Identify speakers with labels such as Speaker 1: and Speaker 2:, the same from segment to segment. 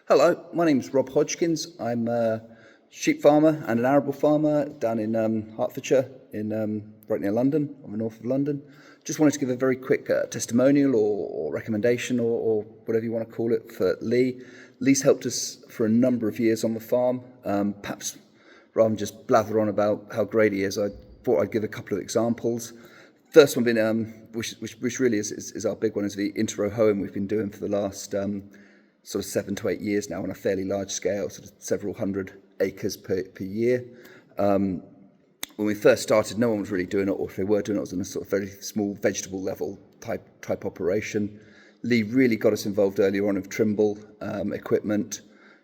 Speaker 1: Hello, my name's Rob Hodgkins. I'm a sheep farmer and an arable farmer down in Hertfordshire, right near London, on the north of London. Just wanted to give a very quick testimonial or recommendation or whatever you want to call it for Lee. Lee's helped us for a number of years on the farm. Perhaps rather than just blather on about how great he is, I thought I'd give a couple of examples. First one being, which really is our big one, is the inter-row hoeing we've been doing for the last sort of 7 to 8 years now on a fairly large scale, sort of several hundred acres per year. When we first started, no one was really doing it, or if they were doing it, it was on a sort of very small vegetable level type operation. Lee really got us involved earlier on with Trimble equipment,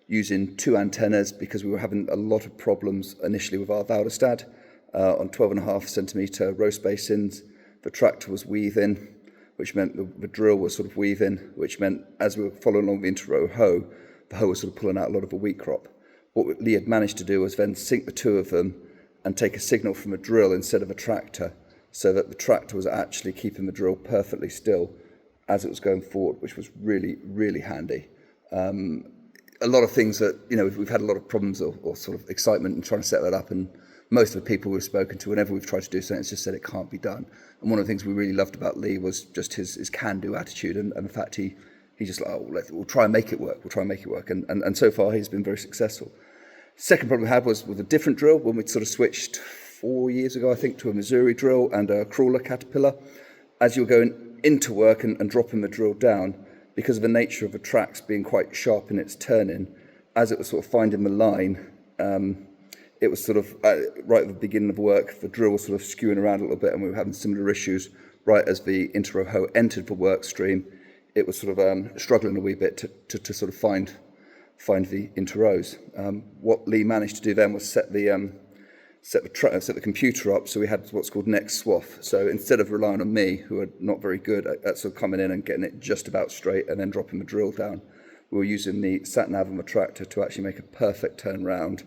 Speaker 1: using 2 antennas because we were having a lot of problems initially with our Valdestad on 12.5 centimetre row spacings. The tractor was weaving, which meant the drill was sort of weaving, which meant as we were following along the inter-row hoe, the hoe was sort of pulling out a lot of a wheat crop. What Lee had managed to do was then sync the 2 of them and take a signal from a drill instead of a tractor, so that the tractor was actually keeping the drill perfectly still as it was going forward, which was really, really handy. A lot of things that, we've had a lot of problems or sort of excitement in trying to set that up, and most of the people we've spoken to, whenever we've tried to do something, it's just said it can't be done. And one of the things we really loved about Lee was just his can-do attitude, and the fact he just like, we'll try and make it work, and so far he's been very successful. Second problem we had was with a different drill, when we'd sort of switched 4 years ago, I think, to a Missouri drill and a crawler caterpillar. As you were going into work and dropping the drill down, because of the nature of the tracks being quite sharp in its turning, as it was sort of finding the line, it was sort of right at the beginning of work, the drill was sort of skewing around a little bit, and we were having similar issues right as the inter-row hoe entered the work stream. It was sort of struggling a wee bit to sort of find the inter-rows. What Lee managed to do then was set the computer up, so we had what's called next swath. So instead of relying on me, who are not very good at sort of coming in and getting it just about straight and then dropping the drill down, we were using the sat-nav on the tractor to actually make a perfect turn round,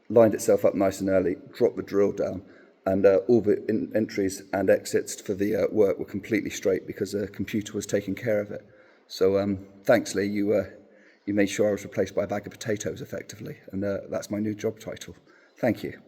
Speaker 1: lined itself up nice and early, dropped the drill down, and all the entries and exits for the work were completely straight because the computer was taking care of it. So thanks, Lee. You made sure I was replaced by a bag of potatoes effectively, and that's my new job title. Thank you.